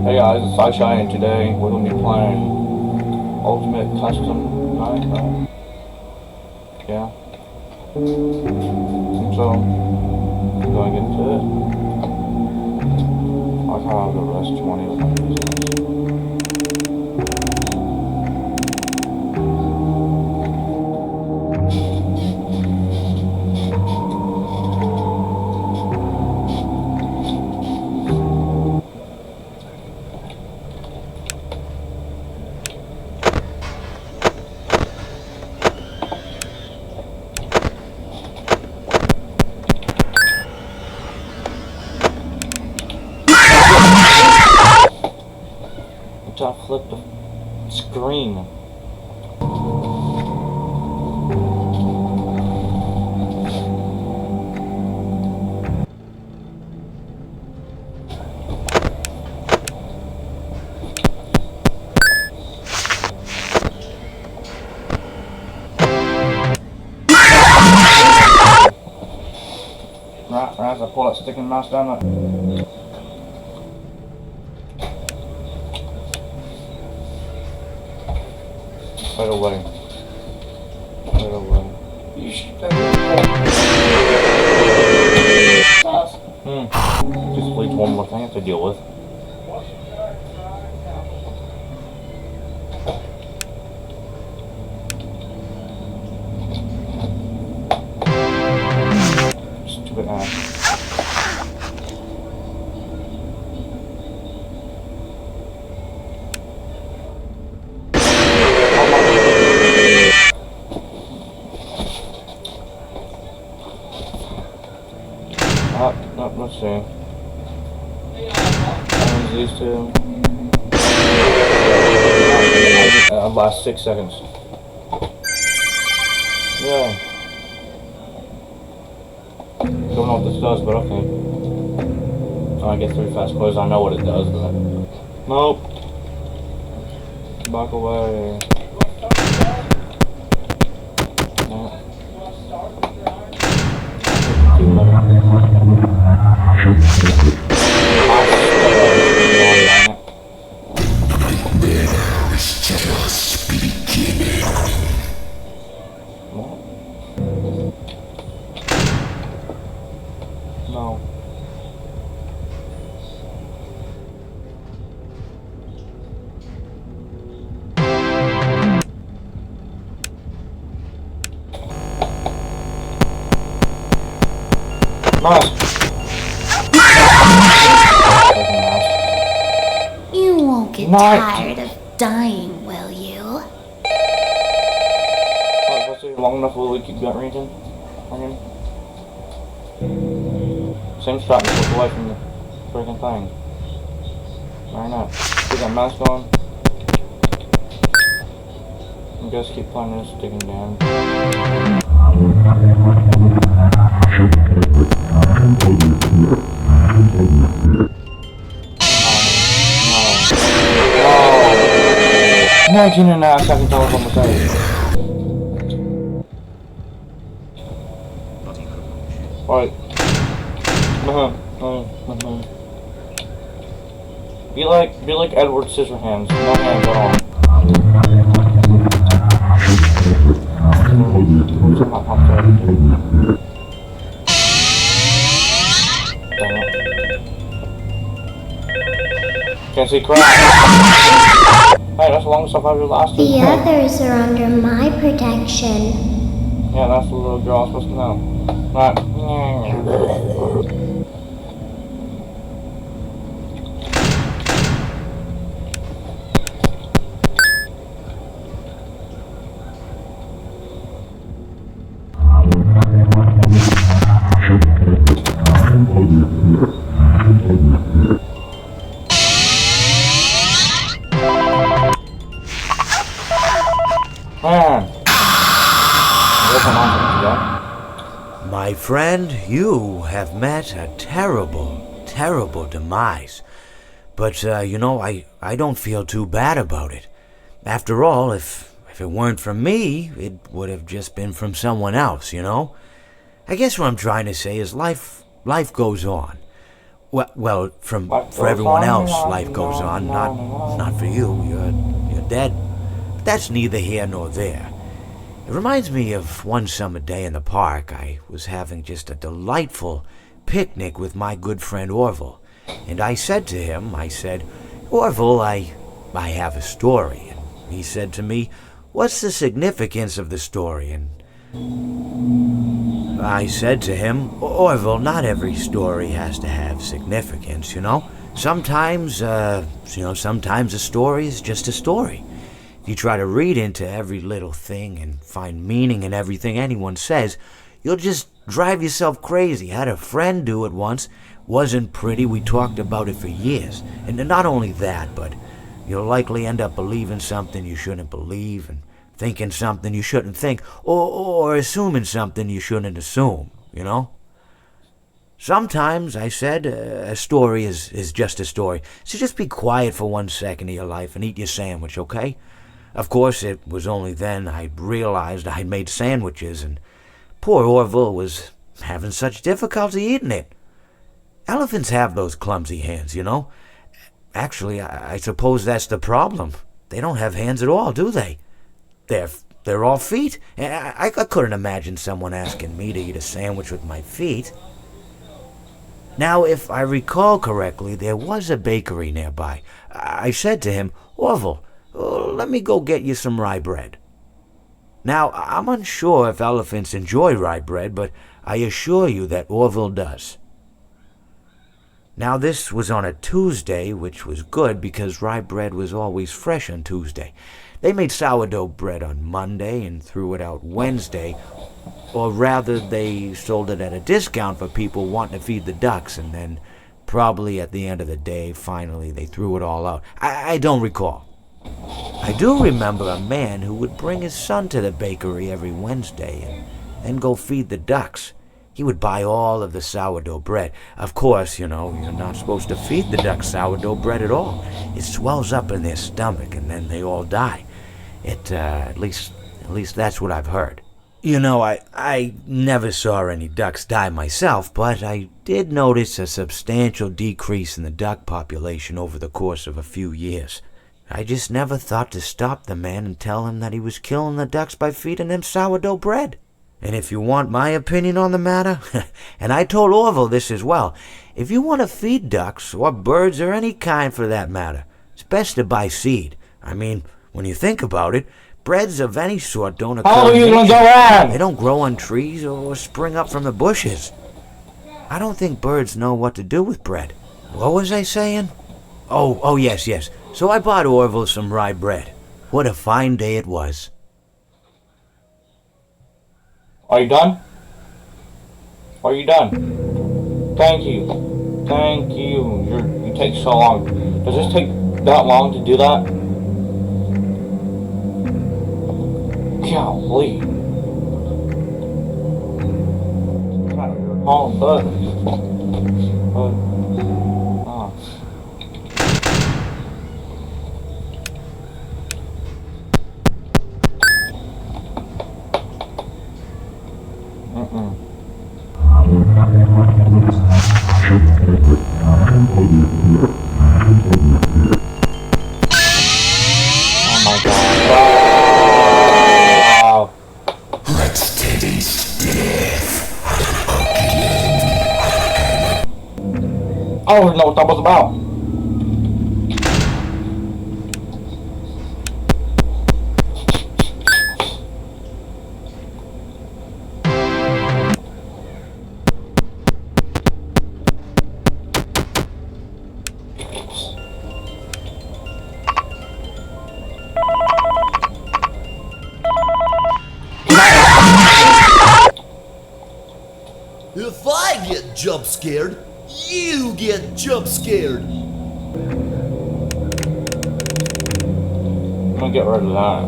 Hey guys, it's iShine, and today we're going to be playing Ultimate Custom Night, right? Yeah. So, I'm going to get into it. I thought I would go rest 20 with my reasons. I flipped the screen. Right as I pull that sticking mouse down that. Right away. Right away. You should Just leaves one more thing I have to deal with. Stupid ass. Let's see. These two. Last 6 seconds. Yeah. Don't know what this does, but okay. I get 3 fast close. I know what it does, but nope. Back away. No. You won't get tired of dying, will you? Long enough will we keep gut region? Same strap, just look away from the freaking thing. Right now. Get that mouse going. You guys keep playing this, digging down. No. 19.5 seconds I was almost out. Right. Be like Edward Scissorhands, no hands at all. Can't see crap. Hey, that's the longest I've ever lasted. The others are under my protection. Yeah, that's the little girl I'm supposed to know. Right. Man. My friend, you have met a terrible, terrible demise. But, I don't feel too bad about it. After all, if it weren't from me, it would have just been from someone else, I guess what I'm trying to say is life goes on. Well, Life for goes everyone on else, and on life and goes on. on. Not for you. You're dead. But that's neither here nor there. It reminds me of one summer day in the park. I was having just a delightful picnic with my good friend Orville. And I said to him, Orville, I have a story. And he said to me, what's the significance of the story? And I said to him, Orville, not every story has to have significance, you know? Sometimes, sometimes a story is just a story. If you try to read into every little thing and find meaning in everything anyone says, you'll just drive yourself crazy. I had a friend do it once. Wasn't pretty. We talked about it for years. And not only that, but you'll likely end up believing something you shouldn't believe and thinking something you shouldn't think, or assuming something you shouldn't assume, you know? Sometimes, I said, a story is just a story. So just be quiet for 1 second of your life and eat your sandwich, okay? Of course, it was only then I realized I'd made sandwiches, and poor Orville was having such difficulty eating it. Elephants have those clumsy hands, you know? Actually, I suppose that's the problem. They don't have hands at all, do they? They're all feet. I couldn't imagine someone asking me to eat a sandwich with my feet. Now, if I recall correctly, there was a bakery nearby. I said to him, Orville, let me go get you some rye bread. Now, I'm unsure if elephants enjoy rye bread, but I assure you that Orville does. Now, this was on a Tuesday, which was good because rye bread was always fresh on Tuesday. They made sourdough bread on Monday and threw it out Wednesday, or rather they sold it at a discount for people wanting to feed the ducks, and then probably at the end of the day, finally they threw it all out. I don't recall. I do remember a man who would bring his son to the bakery every Wednesday and then go feed the ducks. He would buy all of the sourdough bread. Of course, you know, you're not supposed to feed the ducks sourdough bread at all. It swells up in their stomach and then they all die. At least that's what I've heard. You know, I never saw any ducks die myself, but I did notice a substantial decrease in the duck population over the course of a few years. I just never thought to stop the man and tell him that he was killing the ducks by feeding them sourdough bread. And if you want my opinion on the matter, and I told Orville this as well, if you want to feed ducks, or birds, or any kind for that matter, it's best to buy seed. I mean, when you think about it, breads of any sort don't occur. How are you in gonna nature. go on? They don't grow on trees or spring up from the bushes. I don't think birds know what to do with bread. What was I saying? Oh, yes. So I bought Orville some rye bread. What a fine day it was. Are you done? Are you done? Thank you. Thank you. You take so long. Does this take that long to do that? Golly. Oh, but. Oh my god. Wow. Let's taste death. I don't even know what that was about. If I get jump scared, you get jump scared. I'm gonna get rid of that.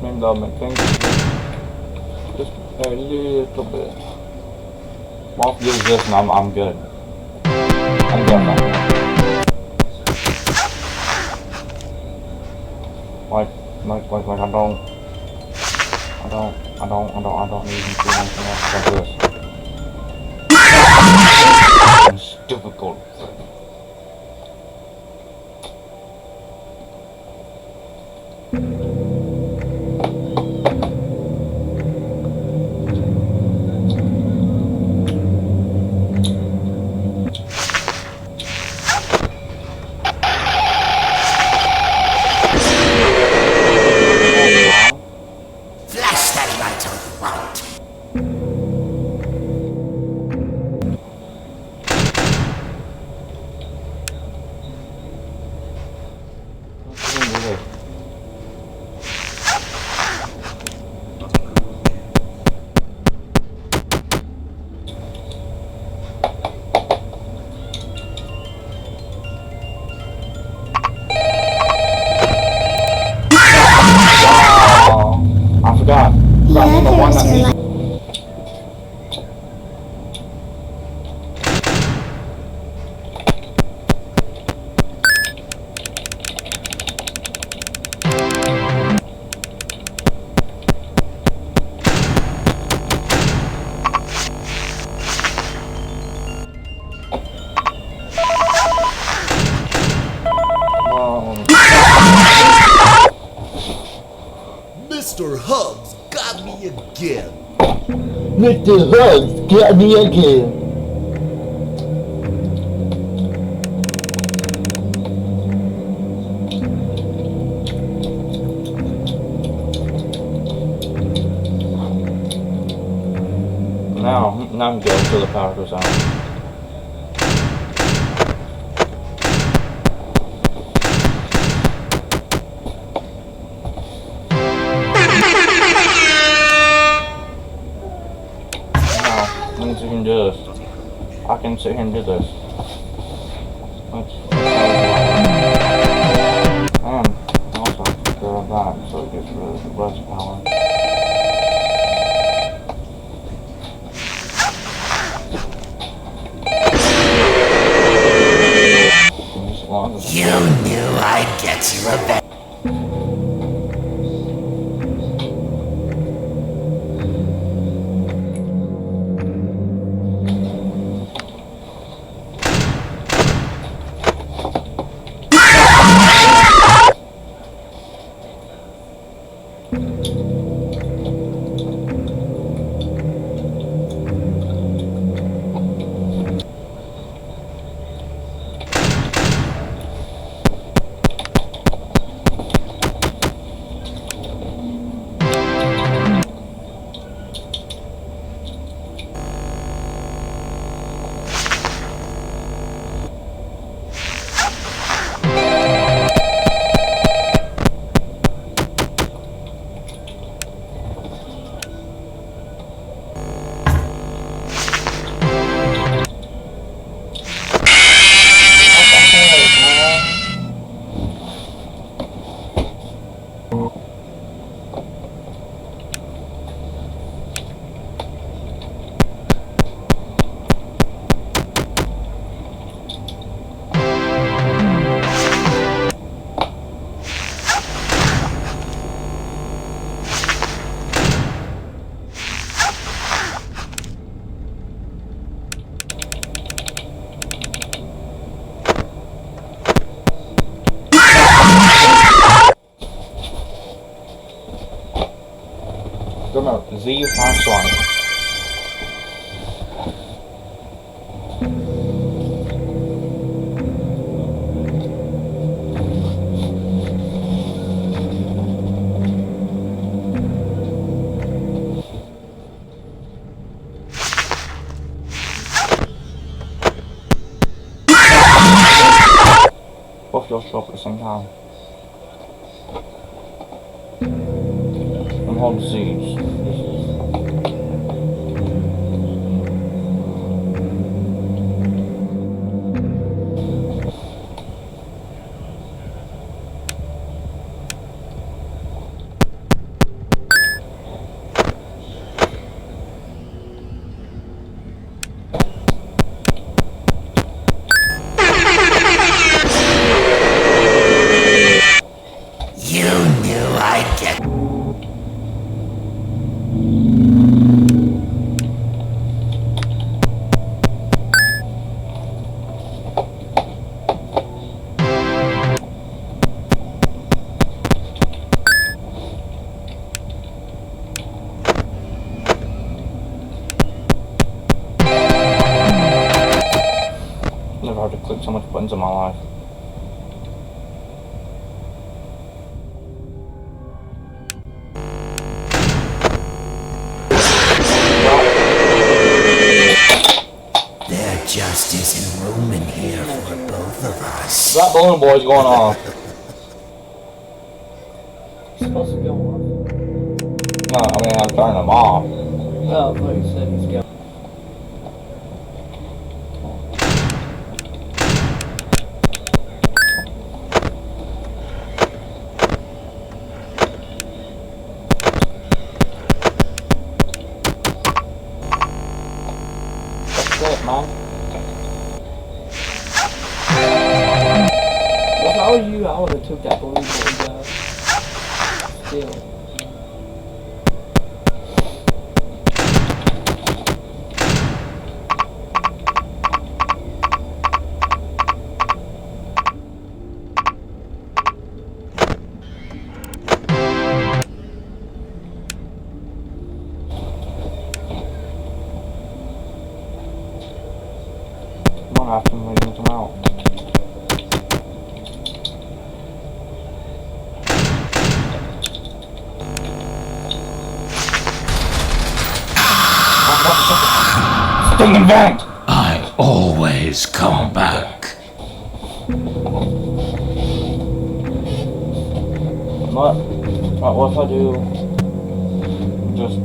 Maybe that'll make things just a little bit. Well, use this and I'm good. I'm good now. Like, Like I don't need him to do anything else but this. It's difficult. Flash that light on what? I forgot. Yeah, I'm the one there's that your needs. light. Mr. Hugs got me again. Mr. Hugs got me again. Now I'm good until the power goes out. Now, let me see if I can do this. I can sit here and do this. And also grab that so it gets rid of the bus power. You knew I'd get you revenge. Remember, Z for Sonic. Both y'all show up at the same time. And hold Z's. You knew I'd Never had to click so much buttons in my life. There just isn't room in here for both of us. That balloon boy's going off. He's supposed to go off. No, I mean I'm turning them off. Oh, I thought you said he's going. That's it, man. If I were you, I would have took that balloon boy out. Still. I'm gonna have to make them come out. Stinging vent! I always come back. What if I do just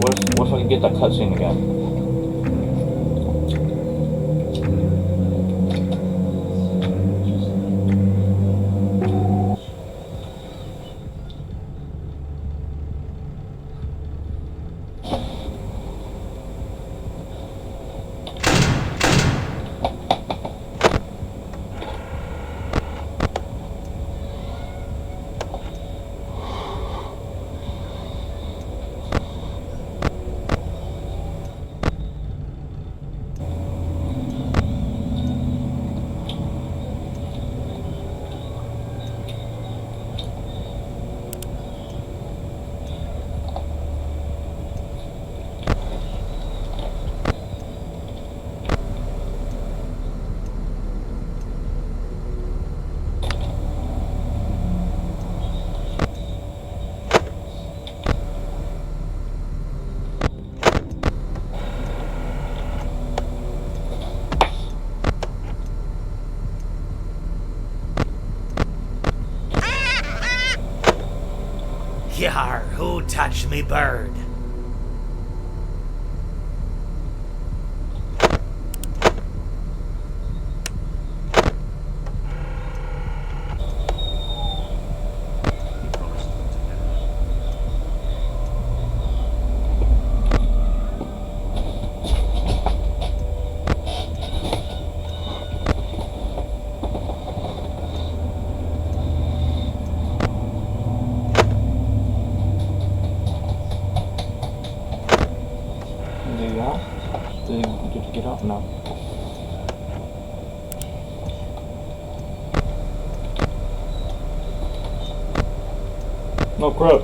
what if I can get that cutscene again? Yar, who touched me bird? Did you get up? No. No crap.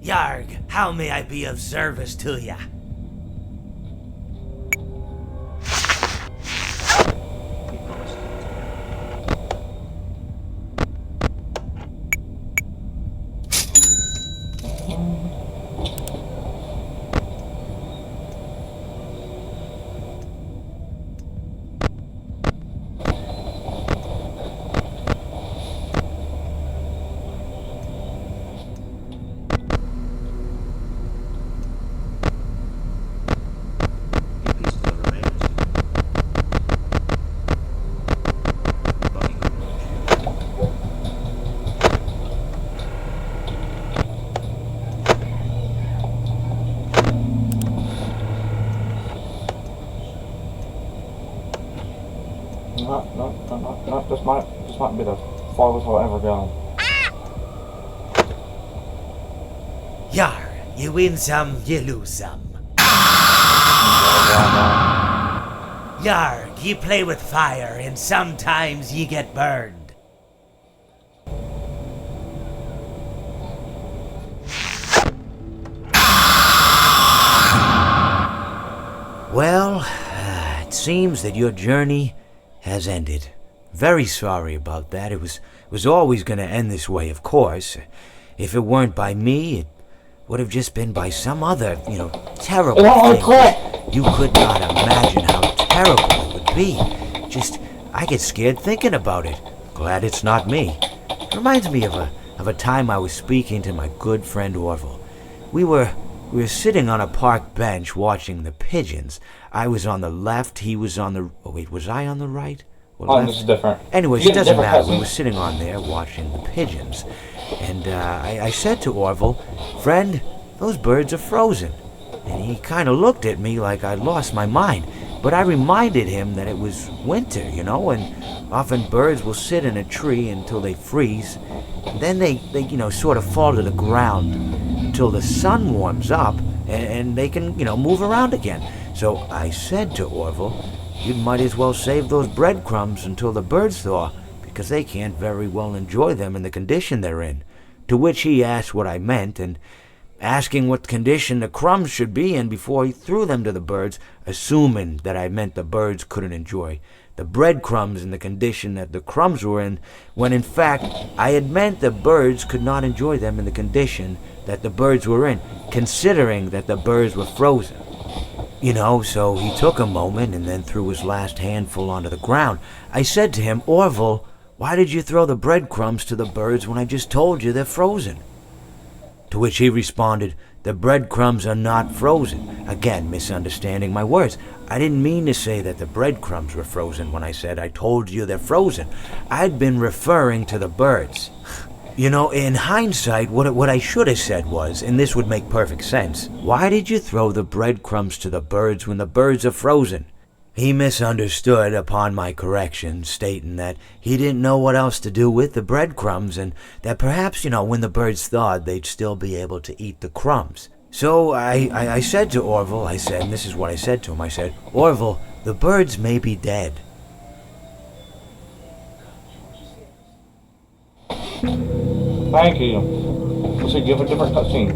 Yarg, how may I be of service to ya? No. This might be the farthest I'll ever go. Yar, you win some, you lose some. Yar, you play with fire, and sometimes you get burned. Well, it seems that your journey has ended. Very sorry about that. It was always going to end this way, of course. If it weren't by me, it would have just been by some other, terrible thing. You could not imagine how terrible it would be. Just, I get scared thinking about it. Glad it's not me. It reminds me of a time I was speaking to my good friend Orville. We were sitting on a park bench watching the pigeons. I was on the left, he was on the... Oh, wait, was I on the right? Oh, this is different. Anyways, it doesn't matter. We were sitting on there watching the pigeons. And I said to Orville, "Friend, those birds are frozen." And he kind of looked at me like I'd lost my mind. But I reminded him that it was winter, and often birds will sit in a tree until they freeze. Then they sort of fall to the ground until the sun warms up and they can, move around again. So I said to Orville, "You might as well save those breadcrumbs until the birds thaw, because they can't very well enjoy them in the condition they're in." To which he asked what I meant, and asking what condition the crumbs should be in before he threw them to the birds, assuming that I meant the birds couldn't enjoy the breadcrumbs in the condition that the crumbs were in, when in fact I had meant the birds could not enjoy them in the condition that the birds were in, considering that the birds were frozen. So he took a moment and then threw his last handful onto the ground. I said to him, "Orville, why did you throw the breadcrumbs to the birds when I just told you they're frozen?" To which he responded, "The breadcrumbs are not frozen." Again, misunderstanding my words. I didn't mean to say that the breadcrumbs were frozen when I said I told you they're frozen. I'd been referring to the birds. In hindsight, what I should have said was, and this would make perfect sense, "Why did you throw the breadcrumbs to the birds when the birds are frozen?" He misunderstood upon my correction, stating that he didn't know what else to do with the breadcrumbs, and that perhaps, when the birds thawed, they'd still be able to eat the crumbs. So I said to Orville, and this is what I said to him, I said, "Orville, the birds may be dead." Thank you. Let's see, give a different cutscene.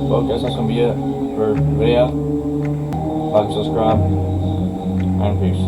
Well, I guess that's gonna be it for the video. Like, subscribe, and peace.